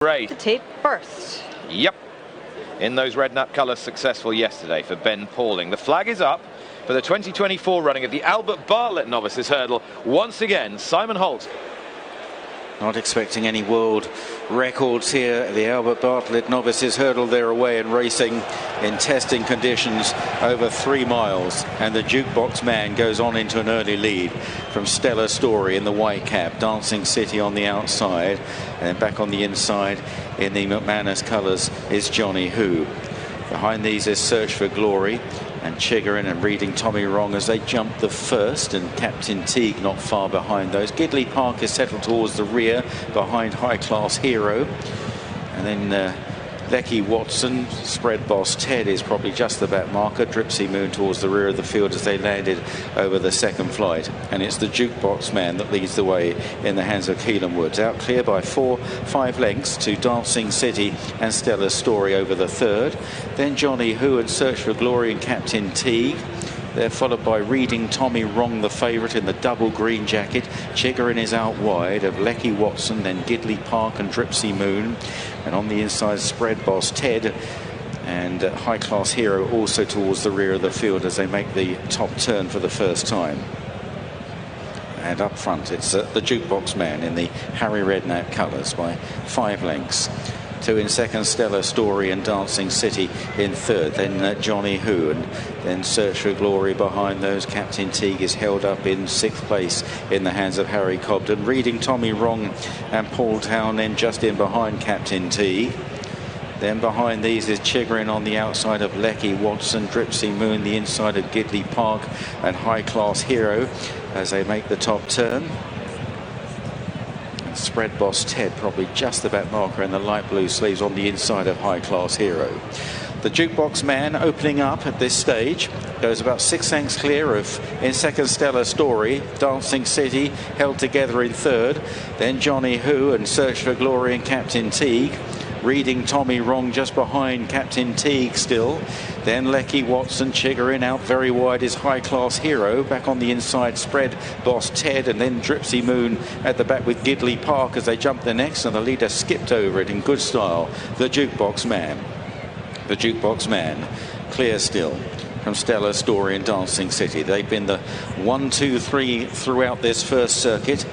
Great. To tape first. Yep. In those red nut colours, successful yesterday for Ben Pauling. The flag is up for the 2024 running of the Albert Bartlett Novices Hurdle. Once again, Simon Holt. Not expecting any world records here. The Albert Bartlett Novices Hurdle, they're away and racing in testing conditions over 3 miles. And the jukebox man goes on into an early lead from Stellar Story in the white cap. Dancing City on the outside. And back on the inside in the McManus colours is Johnny Who. Behind these is Search for Glory and Chigarin and Reading Tommy Wrong as they jump the first, and Captain Teague not far behind those. Gidley Park is settled towards the rear behind High Class Hero, and then Lecky Watson. Spread Boss Ted is probably just the back marker. Dripsy Moon towards the rear of the field as they landed over the second flight, and it's the jukebox man that leads the way in the hands of Keelan Woods. Out clear by 4-5 lengths to Dancing City and Stellar Story over the third. Then Johnny Who and Search for Glory and Captain Teague. They're followed by Reading Tommy Wrong, the favourite in the double green jacket. Chigarin is out wide of Lecky Watson, then Gidley Park and Dripsy Moon. And on the inside, Spread Boss Ted and High Class Hero also towards the rear of the field as they make the top turn for the first time. And up front, it's the jukebox man in the Harry Redknapp colours by 5 lengths. 2 in second, Stellar Story and Dancing City in third. Then Johnny Who, and then Search for Glory behind those. Captain Teague is held up in 6th place in the hands of Harry Cobden. Reading Tommy Wrong and Paul Town then just in behind Captain Teague. Then behind these is Chigarin on the outside of Lecky Watson, Dripsy Moon the inside of Gidley Park and High Class Hero as they make the top turn. Spread Boss Ted probably just the back marker in the light blue sleeves on the inside of High Class Hero. The jukebox man opening up at this stage goes about 6 lengths clear of in second Stellar Story. Dancing City held together in third. Then Johnny Who and Search for Glory and Captain Teague. Reading Tommy Wrong just behind Captain Teague still. Then Lecky Watson. Chigarin out very wide is High Class Hero. Back on the inside, Spread Boss Ted, and then Dripsy Moon at the back with Gidley Park as they jump the next, and the leader skipped over it in good style. The jukebox man. The jukebox man clear still from Stellar Story and Dancing City. They've been the 1, 2, 3 throughout this first circuit,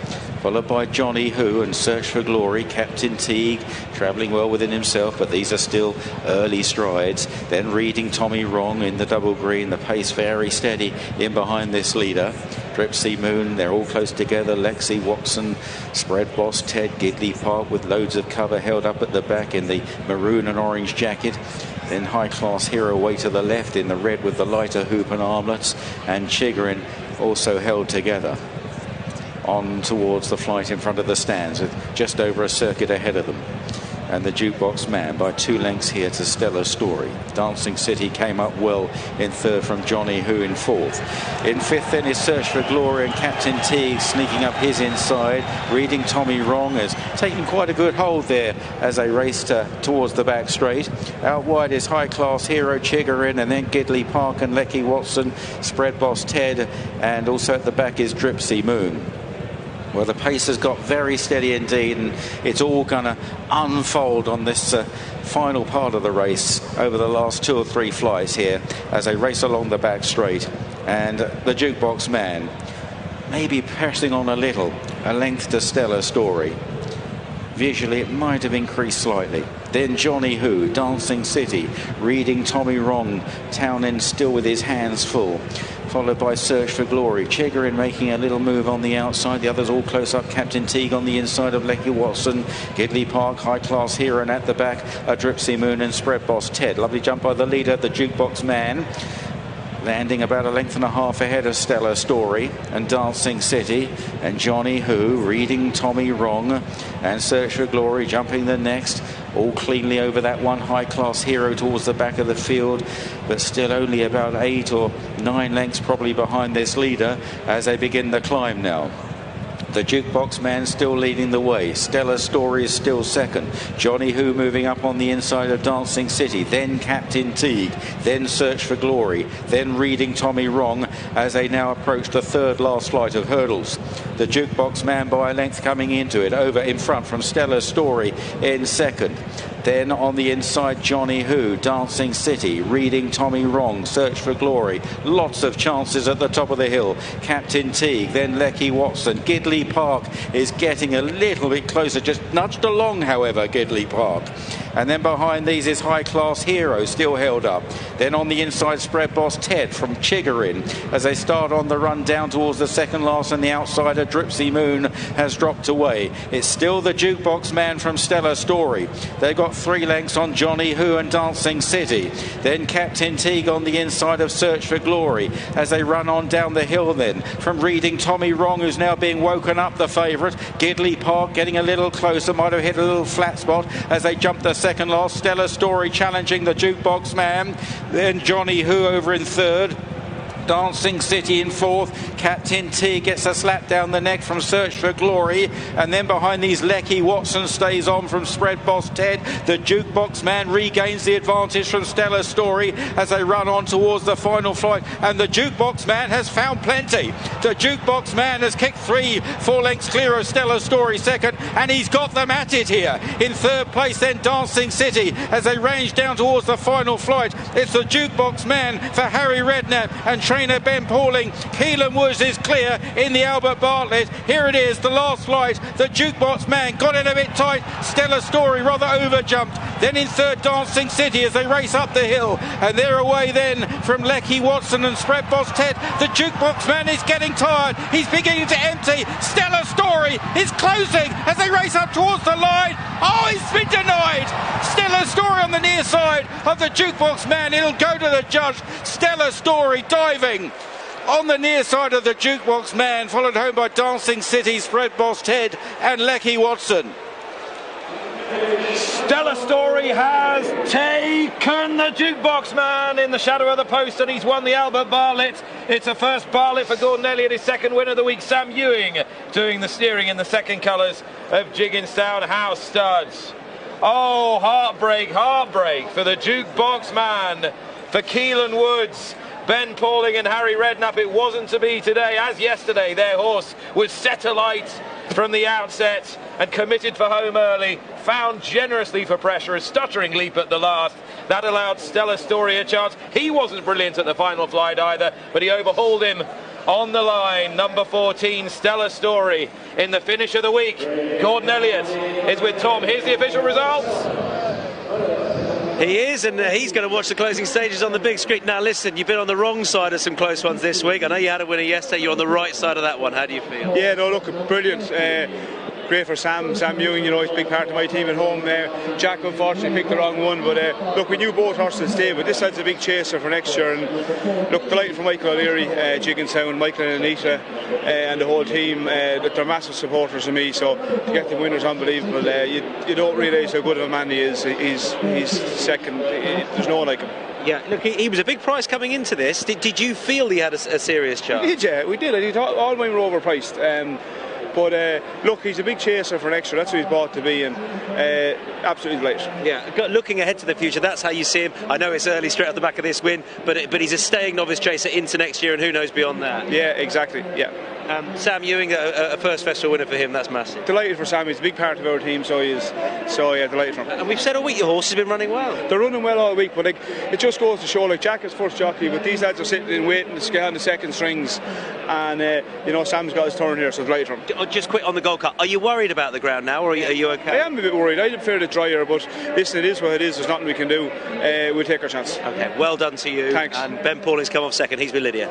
followed by Johnny Who and Search for Glory. Captain Teague travelling well within himself, but these are still early strides. Then Reading Tommy Wrong in the double green, the pace very steady in behind this leader. Dripsy Moon, they're all close together. Lecky Watson, Spread Boss Ted, Gidley Park with loads of cover held up at the back in the maroon and orange jacket. Then High Class Hero way to the left in the red with the lighter hoop and armlets, and Chigarin also held together on towards the flight in front of the stands with just over a circuit ahead of them. And the jukebox man by 2 lengths here to Stellar Story. Dancing City came up well in third from Johnny Who in fourth. In fifth then is Search for Glory and Captain Teague sneaking up his inside. Reading Tommy Wrong has taken quite a good hold there as they raced towards the back straight. Out wide is High Class Hero, Chigarin, and then Gidley Park and Lecky Watson, Spread Boss Ted, and also at the back is Dripsy Moon. Well, the pace has got very steady indeed, and it's all going to unfold on this final part of the race over the last 2 or 3 flights here as they race along the back straight. And the jukebox man maybe pressing on a little, a length to Stellar Story. Visually, it might have increased slightly. Then Johnny Who, Dancing City, Reading Tommy Wrong, Townend still with his hands full. Followed by Search for Glory. Chigarin making a little move on the outside. The others all close up. Captain Teague on the inside of Lecky Watson. Gidley Park, High Class Hero, and at the back, a Dripsy Moon and Spread Boss Ted. Lovely jump by the leader, the jukebox man. Landing about a length and a half ahead of Stellar Story and Dancing City, and Johnny Who, Reading Tommy Wrong, and Search for Glory jumping the next, all cleanly over that one High Class Hero towards the back of the field, but still only about 8 or 9 lengths probably behind this leader as they begin the climb now. The Jukebox Man still leading the way. Stellar Story is still second. Johnny Who moving up on the inside of Dancing City. Then Captain Teague. Then Search for Glory. Then Reading Tommy Wrong as they now approach the third last flight of hurdles. The Jukebox Man by a length coming into it. Over in front from Stellar Story in second. Then on the inside, Johnny Who, Dancing City, Reading Tommy Wrong, Search for Glory. Lots of chances at the top of the hill. Captain Teague, then Lecky Watson. Gidley Park is getting a little bit closer, just nudged along, however, Gidley Park. And then behind these is High Class Hero, still held up. Then on the inside, Spread Boss Ted from Chiggerin as they start on the run down towards the second last, and the outsider Dripsy Moon has dropped away. It's still the Jukebox Man from Stellar Story. They've got 3 lengths on Johnny Who and Dancing City. Then Captain Teague on the inside of Search for Glory as they run on down the hill then from Reading Tommy Wrong, who's now being woken up, the favourite. Gidley Park getting a little closer, might have hit a little flat spot as they jump the second last. Stellar Story challenging the Jukebox Man. Then Johnny Who over in third. Dancing City in fourth. Captain T gets a slap down the neck from Search for Glory, and then behind these Lecky Watson stays on from Spread Boss Ted. The Jukebox Man regains the advantage from Stellar Story as they run on towards the final flight, and the Jukebox Man has found plenty. The Jukebox Man has kicked 4 lengths clear of Stellar Story second, and he's got them at it here. In third place then Dancing City as they range down towards the final flight. It's the Jukebox Man for Harry Redknapp and trainer Ben Pauling. Keelan Woods is clear in the Albert Bartlett. Here it is, the last flight. The Jukebox Man got in a bit tight. Stellar Story rather overjumped. Then in third, Dancing City as they race up the hill. And they're away then from Lecky Watson and Spread Boss Ted. The Jukebox Man is getting tired. He's beginning to empty. Stellar Story is closing as they race up towards the line. Oh, he's been denied. Stellar Story on the near side of the Jukebox Man. It'll go to the judge. Stellar Story diving on the near side of the Jukebox Man, followed home by Dancing City, Spread Boss Ted and Lecky Watson. Stellar Story has taken the Jukebox Man in the shadow of the post, and he's won the Albert Bartlett. It's a first Bartlett for Gordon Elliott, his second win of the week. Sam Ewing doing the steering in the second colours of Jigginstown House Studs. Oh, heartbreak for the Jukebox Man, for Keelan Woods, Ben Pauling and Harry Redknapp. It wasn't to be today. As yesterday, their horse was set alight from the outset and committed for home early, found generously for pressure, a stuttering leap at the last. That allowed Stellar Story a chance. He wasn't brilliant at the final flight either, but he overhauled him on the line. Number 14, Stellar Story, in the finish of the week. Gordon Elliott is with Tom. Here's the official results. He is, and he's going to watch the closing stages on the big screen. Now listen, you've been on the wrong side of some close ones this week. I know you had a winner yesterday. You're on the right side of that one. How do you feel? Yeah, no, look, brilliant. Great for Sam Ewing, you know, he's a big part of my team at home. Jack unfortunately picked the wrong one, but look, we knew both horses stay, but this side's a big chaser for next year, and look, delighted for Michael O'Leary, Jigginstown, Michael and Anita, and the whole team. They're massive supporters of me, so to get the winners, unbelievable. You don't realise how good of a man he is. He's second. There's no one like him. Yeah, look, he was a big price coming into this. Did you feel he had a serious chance? We did, yeah, we did. I thought all mine were overpriced. But look, he's a big chaser for next year. That's who he's bought to be, and absolutely delighted. Yeah, looking ahead to the future, that's how you see him. I know it's early, straight off the back of this win, but he's a staying novice chaser into next year, and who knows beyond that. Yeah, exactly. Yeah. Sam Ewing, a first festival winner for him. That's massive. Delighted for Sam. He's a big part of our team, so he is. So yeah, delighted for him. And we've said all week your horse has been running well. They're running well all week, but it just goes to show, like, Jack is first jockey, but these lads are sitting in waiting to get on the second strings, and you know, Sam's got his turn here, so delighted for him. Just quick on the Gold Cup. Are you worried about the ground now, or are you okay? I am a bit worried. I prefer it drier, but listen, it is what it is. There's nothing we can do. We'll take our chance. Okay, well done to you. Thanks. And Ben Pauling's come off second. He's with Lydia.